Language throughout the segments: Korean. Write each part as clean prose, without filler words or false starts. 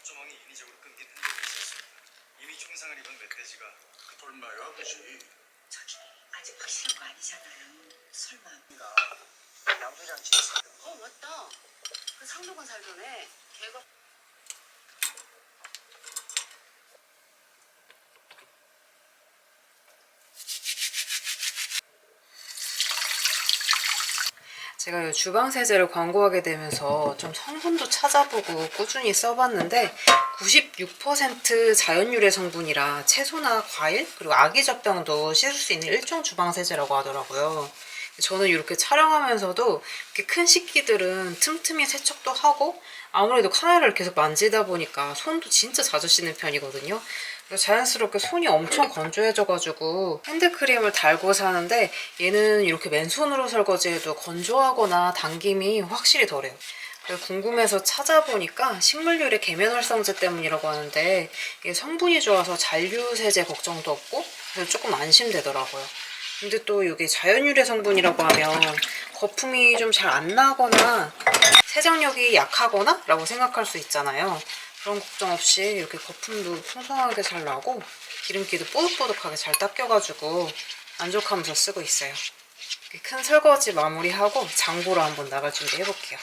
철조망이 인위적으로 끊긴 흔적이 있었습니다. 이미 총상을 입은 멧돼지가 얼마야, 아버지? 저기 아직 확실한 거 아니잖아요. 설마. 양조장치 맞다. 그 상도건 살던 애. 걔가. 제가 이 주방 세제를 광고하게 되면서 좀 성분도 찾아보고 꾸준히 써봤는데 96% 자연유래 성분이라 채소나 과일 그리고 아기 젖병도 씻을 수 있는 일종 주방 세제라고 하더라고요. 저는 이렇게 촬영하면서도 이렇게 큰 식기들은 틈틈이 세척도 하고 아무래도 카메라를 계속 만지다 보니까 손도 진짜 자주 씻는 편이거든요. 자연스럽게 손이 엄청 건조해져가지고 핸드크림을 달고 사는데 얘는 이렇게 맨손으로 설거지해도 건조하거나 당김이 확실히 덜해요. 궁금해서 찾아보니까 식물유래 계면활성제 때문이라고 하는데 이게 성분이 좋아서 잔류세제 걱정도 없고 그래서 조금 안심되더라고요. 근데 또 이게 자연유래 성분이라고 하면 거품이 좀 잘 안 나거나 세정력이 약하거나 라고 생각할 수 있잖아요. 그런 걱정 없이 이렇게 거품도 풍성하게 잘 나고 기름기도 뽀득뽀득하게 잘 닦여가지고 만족하면서 쓰고 있어요. 큰 설거지 마무리하고 장보러 한번 나갈 준비 해볼게요.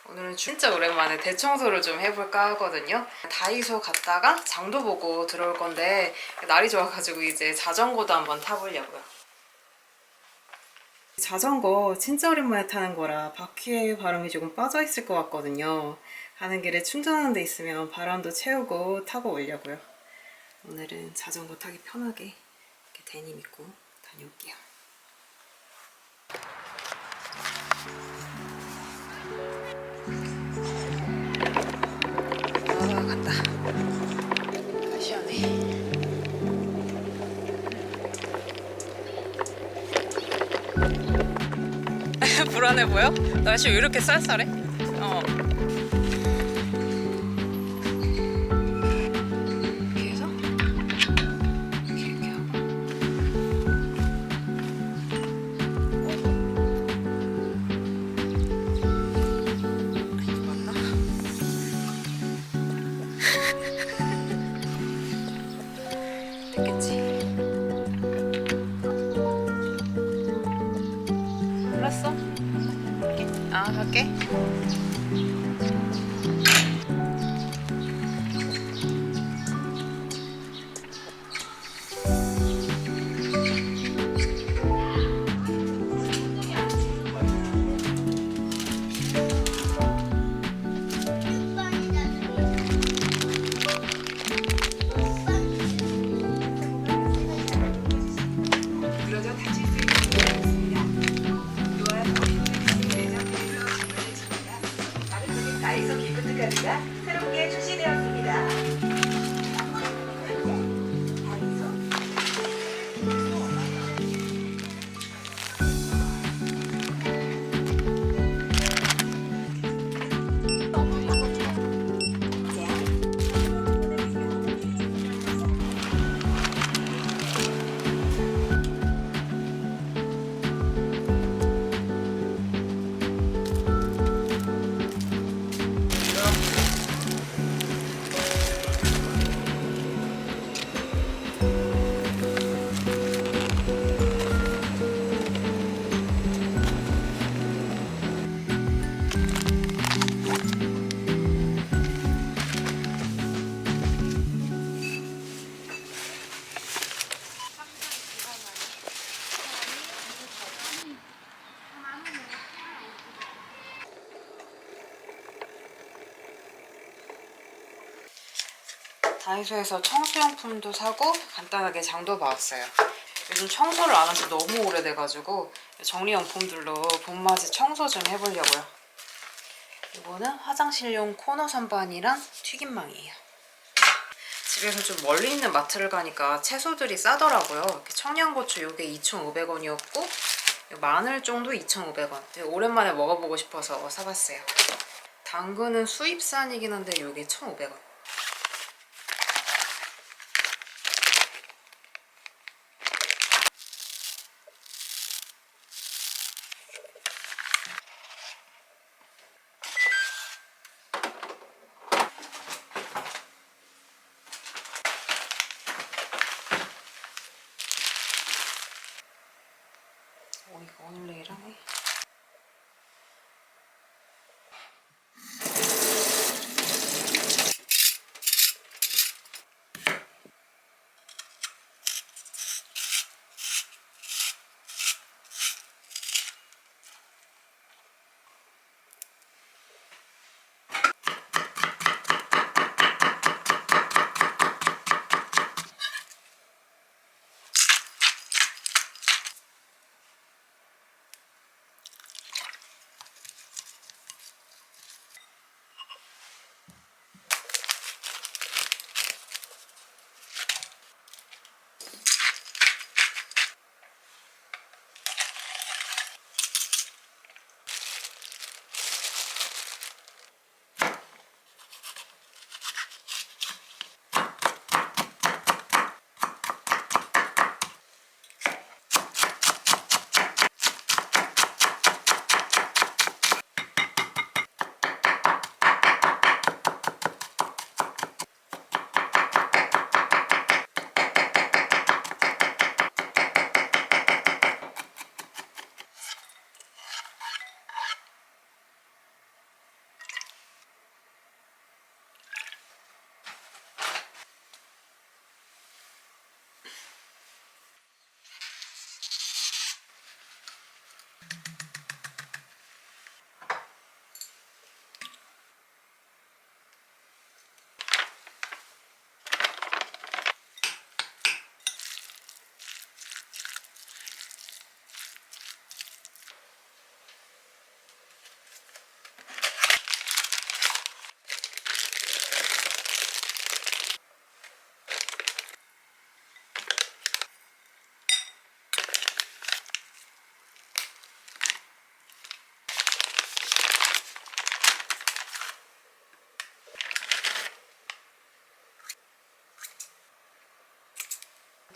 오늘은 진짜 오랜만에 대청소를 좀 해볼까 하거든요. 다이소 갔다가 장도 보고 들어올 건데 날이 좋아가지고 이제 자전거도 한번 타보려고요. 자전거 진짜 오랜만에 타는 거라 바퀴에 바람이 조금 빠져있을 것 같거든요. 가는 길에 충전하는 데 있으면 바람도 채우고 타고 오려고요. 오늘은 자전거 타기 편하게 이렇게 데님 입고 다녀올게요. 간다. 시원해. 불안해 보여? 날씨 왜 이렇게 쌀쌀해? 이렇게 해서 이렇게 하고 이거 맞나? 됐겠지? 몰랐어? 갈게. 다이소 기프트카드가 새롭게 출시되었습니다. 다이소에서 청소용품도 사고 간단하게 장도 봐왔어요. 요즘 청소를 안 한 지 너무 오래돼가지고 정리용품들로 봄맞이 청소 좀 해보려고요. 이거는 화장실용 코너 선반이랑 튀김망이에요. 집에서 좀 멀리 있는 마트를 가니까 채소들이 싸더라고요. 이렇게 청양고추 요게 2,500원이었고 마늘 정도 2,500원. 오랜만에 먹어보고 싶어서 사봤어요. 당근은 수입산이긴 한데 이게 1,500원. 이거 오늘 내일 하네.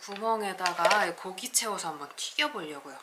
구멍에다가 고기 채워서 한번 튀겨보려고요.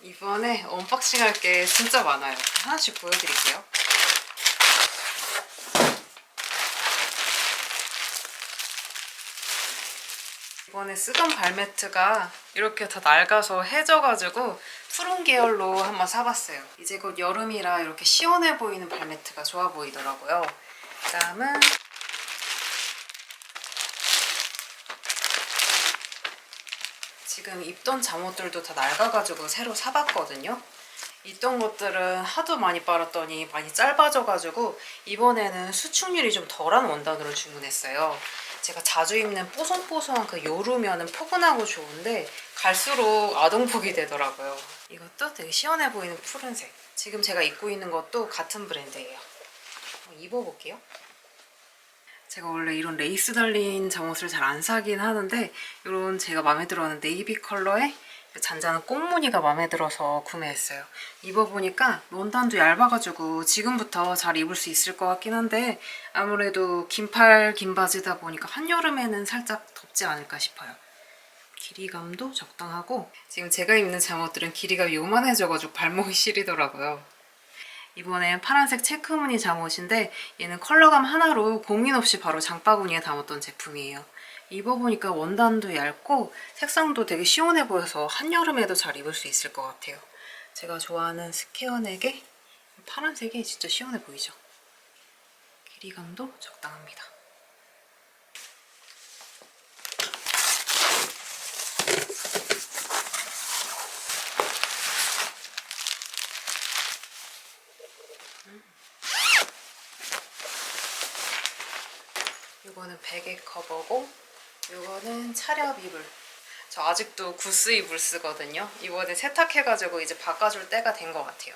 이번에 언박싱 할 게 진짜 많아요. 하나씩 보여드릴게요. 이번에 쓰던 발매트가 이렇게 다 낡아서 해져가지고 푸른 계열로 한번 사봤어요. 이제 곧 여름이라 이렇게 시원해 보이는 발매트가 좋아 보이더라고요. 그다음은 지금 입던 잠옷들도 다 낡아가지고 새로 사봤거든요. 있던 것들은 하도 많이 빨았더니 많이 짧아져가지고 이번에는 수축률이 좀 덜한 원단으로 주문했어요. 제가 자주 입는 뽀송뽀송한 그 요루면은 포근하고 좋은데 갈수록 아동복이 되더라고요. 이것도 되게 시원해 보이는 푸른색. 지금 제가 입고 있는 것도 같은 브랜드예요. 한번 입어볼게요. 제가 원래 이런 레이스 달린 잠옷을 잘 안 사긴 하는데 이런 제가 마음에 들어하는 네이비 컬러의 잔잔한 꽃무늬가 마음에 들어서 구매했어요. 입어보니까 원단도 얇아가지고 지금부터 잘 입을 수 있을 것 같긴 한데 아무래도 긴팔 긴 바지다 보니까 한여름에는 살짝 덥지 않을까 싶어요. 길이감도 적당하고 지금 제가 입는 잠옷들은 길이가 요만해져가지고 발목이 시리더라고요. 이번엔 파란색 체크무늬 잠옷인데 얘는 컬러감 하나로 고민 없이 바로 장바구니에 담았던 제품이에요. 입어보니까 원단도 얇고 색상도 되게 시원해 보여서 한여름에도 잘 입을 수 있을 것 같아요. 제가 좋아하는 스퀘어넥의 파란색이 진짜 시원해 보이죠? 길이감도 적당합니다. 이거는 베개 커버고 이거는 차렵 이불. 저 아직도 구스 이불 쓰거든요. 이번에 세탁해가지고 이제 바꿔줄 때가 된 것 같아요.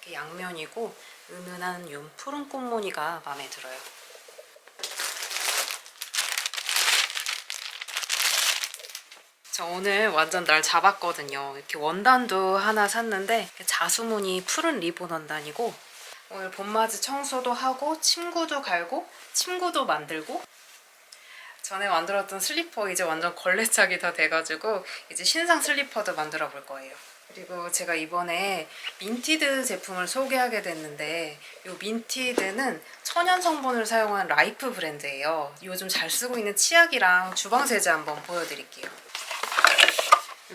이렇게 양면이고 은은한 요 푸른 꽃무늬가 마음에 들어요. 저 오늘 완전 날 잡았거든요. 이렇게 원단도 하나 샀는데 자수무늬 푸른 리본 원단이고 오늘 봄맞이 청소도 하고 침구도 갈고 침구도 만들고 전에 만들었던 슬리퍼 이제 완전 걸레짝이 다 돼가지고 이제 신상 슬리퍼도 만들어 볼 거예요. 그리고 제가 이번에 민티드 제품을 소개하게 됐는데 이 민티드는 천연 성분을 사용한 라이프 브랜드예요. 요즘 잘 쓰고 있는 치약이랑 주방세제 한번 보여드릴게요.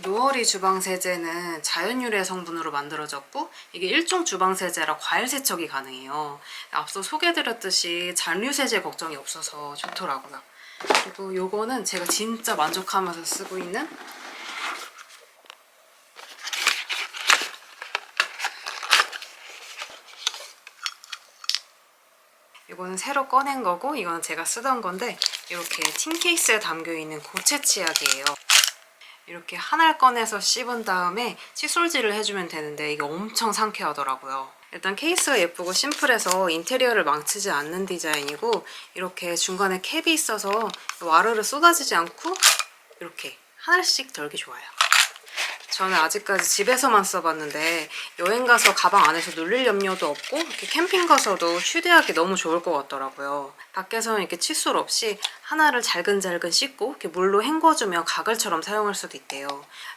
노어리 주방세제는 자연유래 성분으로 만들어졌고 이게 일종 주방세제라 과일 세척이 가능해요. 앞서 소개해드렸듯이 잔류세제 걱정이 없어서 좋더라고요. 그리고 요거는 제가 진짜 만족하면서 쓰고 있는 이거는 새로 꺼낸 거고 이거는 제가 쓰던 건데 이렇게 틴 케이스에 담겨있는 고체 치약이에요. 이렇게 하나를 꺼내서 씹은 다음에 칫솔질을 해주면 되는데 이게 엄청 상쾌하더라고요. 일단 케이스가 예쁘고 심플해서 인테리어를 망치지 않는 디자인이고 이렇게 중간에 캡이 있어서 와르르 쏟아지지 않고 이렇게 하나씩 덜기 좋아요. 저는 아직까지 집에서만 써봤는데 여행 가서 가방 안에서 눌릴 염려도 없고 이렇게 캠핑 가서도 휴대하기 너무 좋을 것 같더라고요. 밖에서는 이렇게 칫솔 없이 하나를 잘근잘근 씻고 이렇게 물로 헹궈주면 가글처럼 사용할 수도 있대요.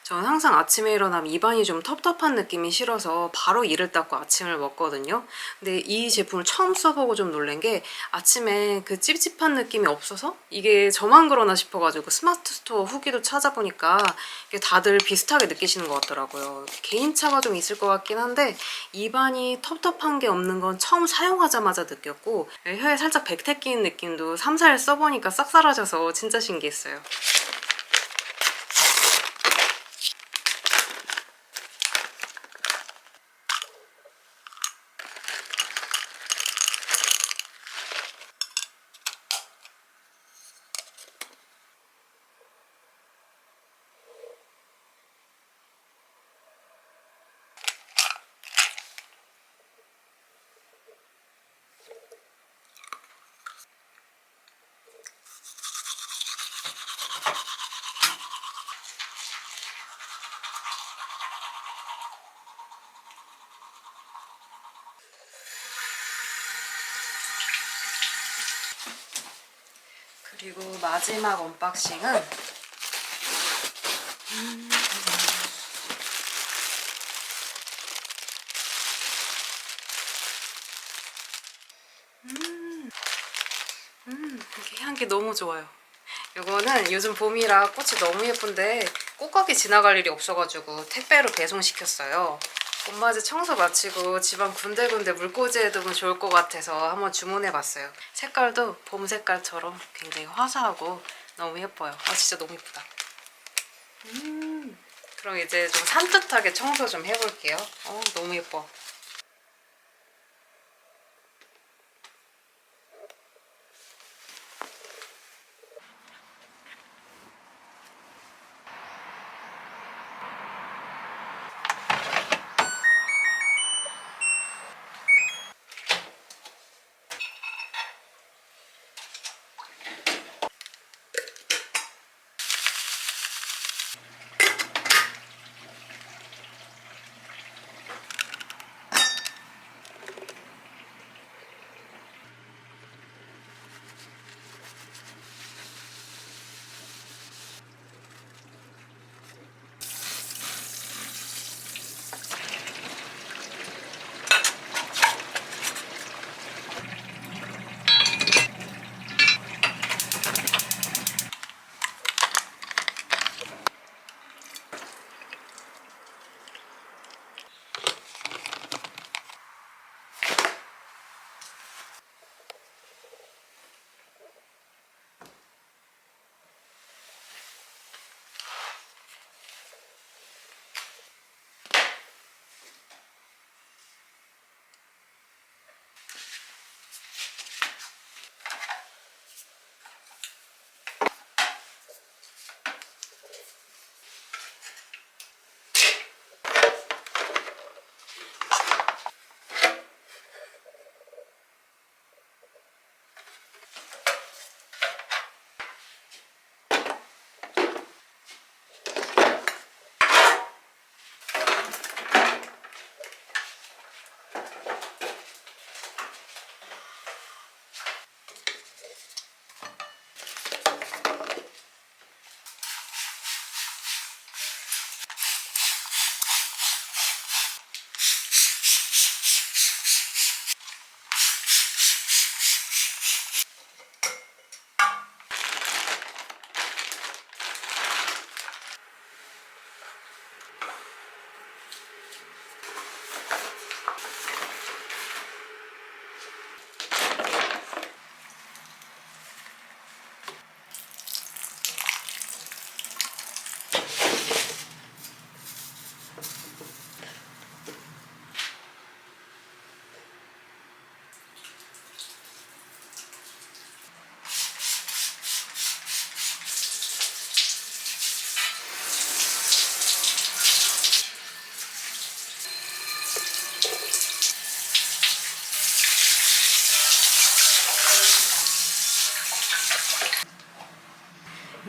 저는 항상 아침에 일어나면 입안이 좀 텁텁한 느낌이 싫어서 바로 이를 닦고 아침을 먹거든요. 근데 이 제품을 처음 써보고 좀 놀란 게 아침에 그 찝찝한 느낌이 없어서 이게 저만 그러나 싶어가지고 스마트 스토어 후기도 찾아보니까 이게 다들 비슷하게 느끼시는 것 같더라고요. 개인차가 좀 있을 것 같긴 한데 입안이 텁텁한 게 없는 건 처음 사용하자마자 느꼈고 혀에 살짝 백태 끼는 느낌도 3, 4일 써보니까 싹 사라져서 진짜 신기했어요. 그리고 마지막 언박싱은 좋아요. 이거는 요즘 봄이라 꽃이 너무 예쁜데 꽃가게 지나갈 일이 없어가지고 택배로 배송시켰어요. 봄맞이 청소 마치고 집안 군데군데 물꽂이 해두면 좋을 것 같아서 한번 주문해봤어요. 색깔도 봄 색깔처럼 굉장히 화사하고 너무 예뻐요. 아 진짜 너무 예쁘다. 그럼 이제 좀 산뜻하게 청소 좀 해볼게요. 너무 예뻐.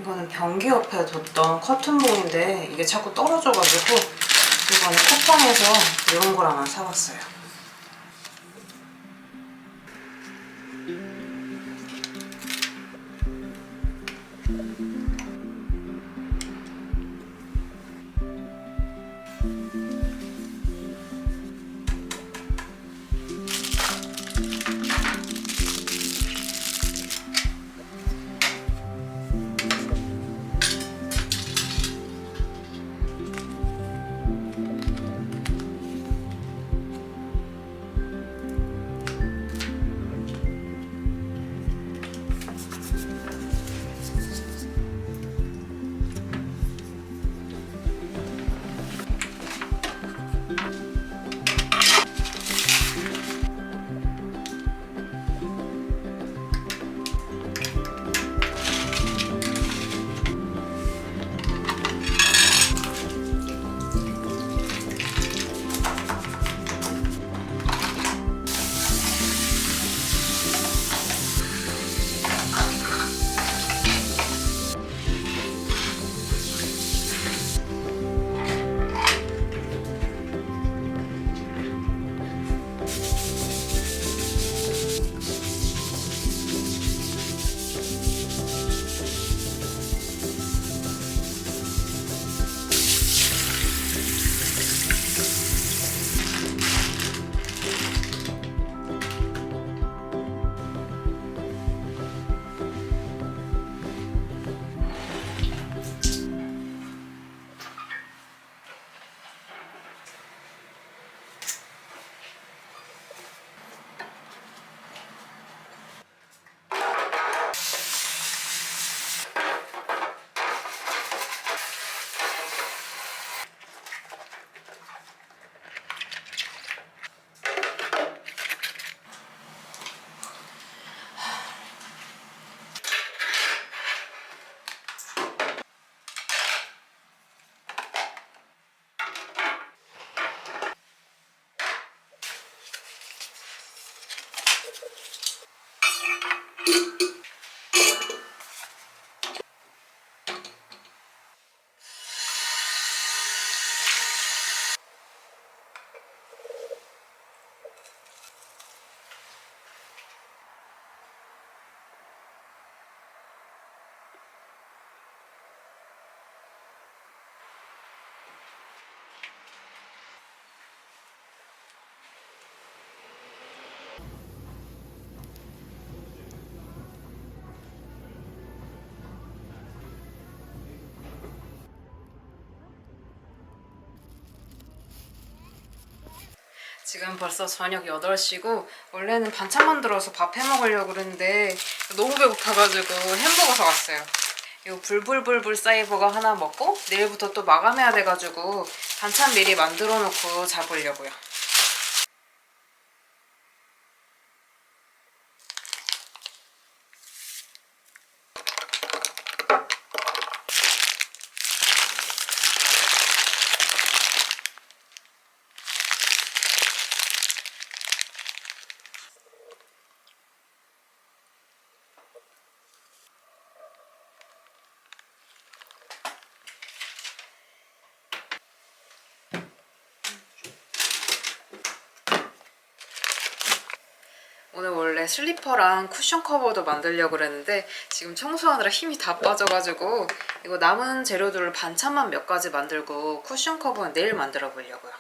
이거는 변기 옆에 뒀던 커튼봉인데 이게 자꾸 떨어져가지고 이번에 쿠팡에서 이런 걸 하나 사봤어요. 지금 벌써 저녁 8시고 원래는 반찬 만들어서 밥 해 먹으려고 그랬는데 너무 배고파가지고 햄버거 사왔어요. 이 불불불불 사이버거 하나 먹고 내일부터 또 마감해야 돼가지고 반찬 미리 만들어 놓고 자보려고요. 오늘 원래 슬리퍼랑 쿠션 커버도 만들려고 그랬는데 지금 청소하느라 힘이 다 빠져가지고 이거 남은 재료들을 반찬만 몇 가지 만들고 쿠션 커버는 내일 만들어 보려고요.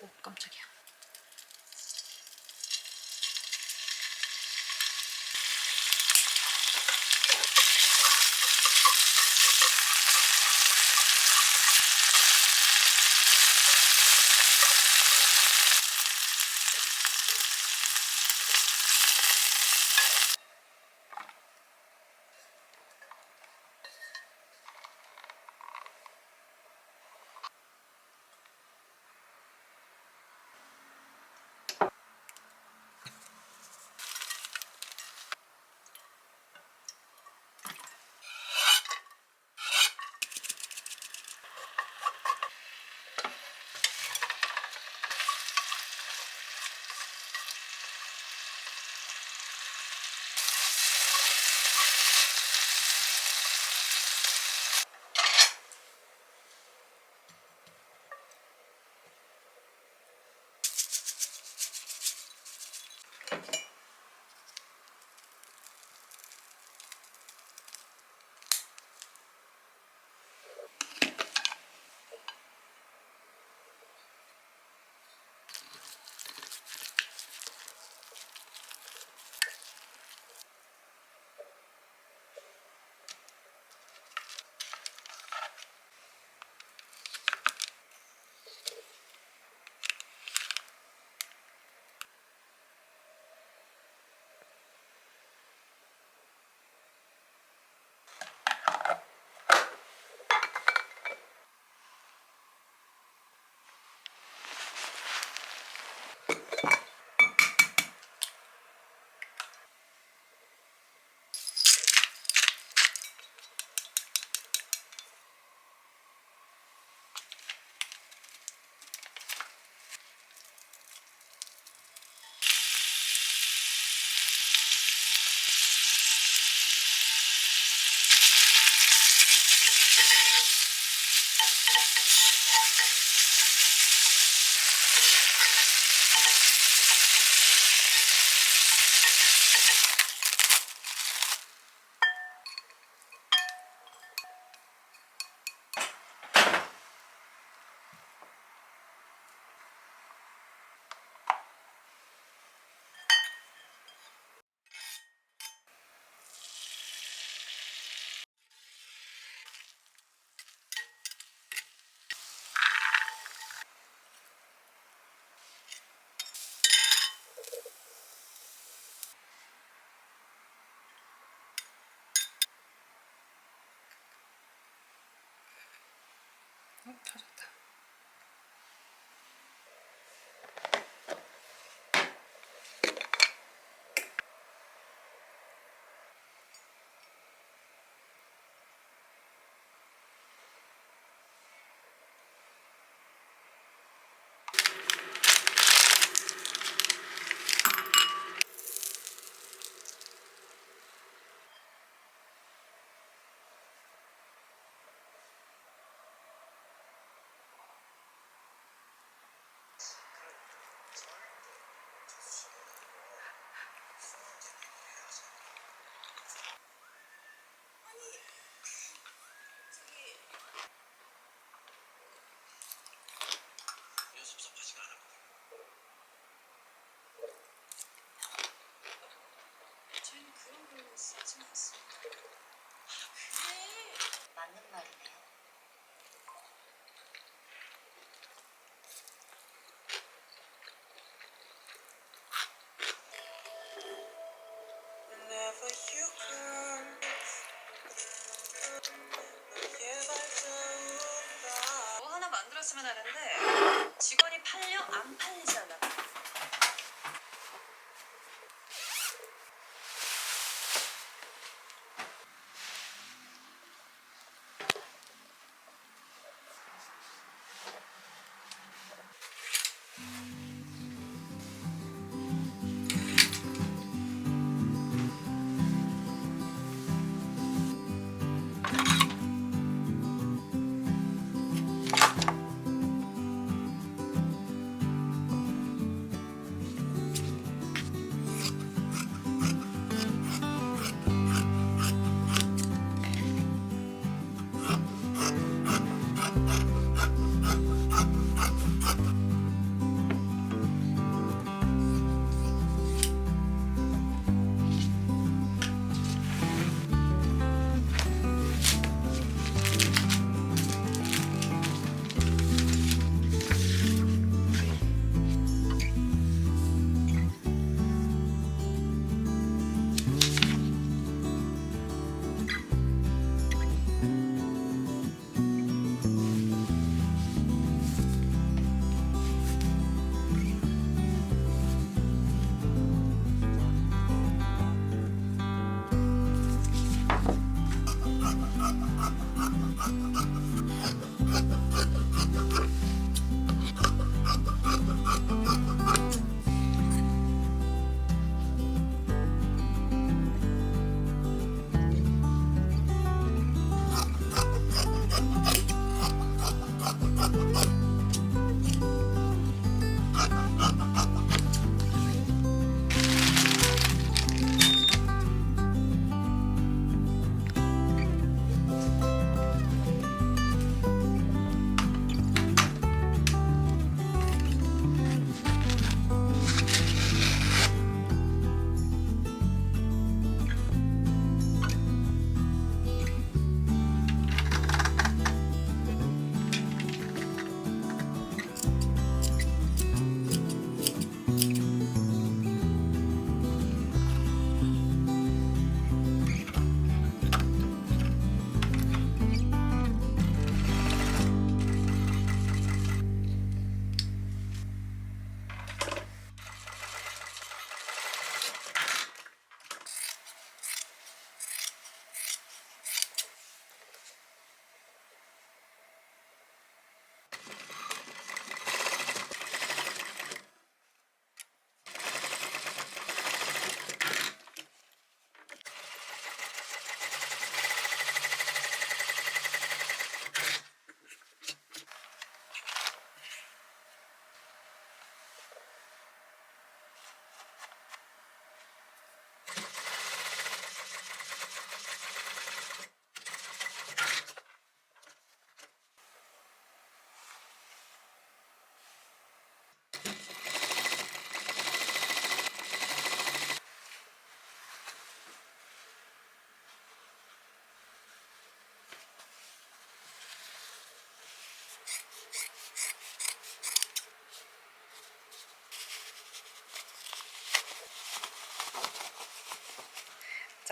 오, 깜짝이야. 터졌다. 이거 섭섭하지가 않아. 저희는 그런 걸로 쓰지 않습니다. 그래. 맞는 말이네요. 뭐 하나 만들었으면 하는데 직원이 팔려 안 팔리잖아.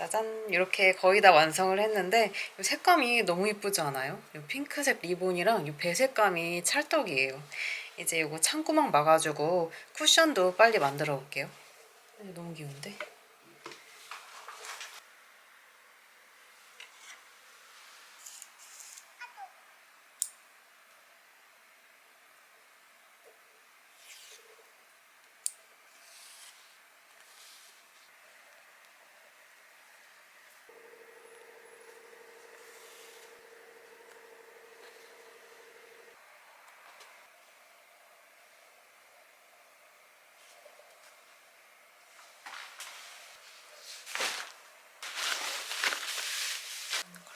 짜잔, 이렇게 거의 다 완성을 했는데 이 색감이 너무 이쁘지 않아요? 이 핑크색 리본이랑 이 배색감이 찰떡이에요. 이제 이거 창구멍 막아주고 쿠션도 빨리 만들어 볼게요. 너무 귀여운데?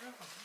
컬러가 뭐야?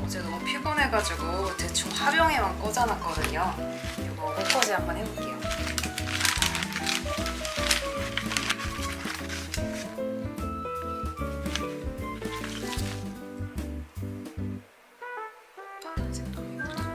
어제 너무 피곤해가지고 대충 화병에만 꽂아놨거든요. 이거 호커지 한번 해볼게요. 아직 너무 예쁘다.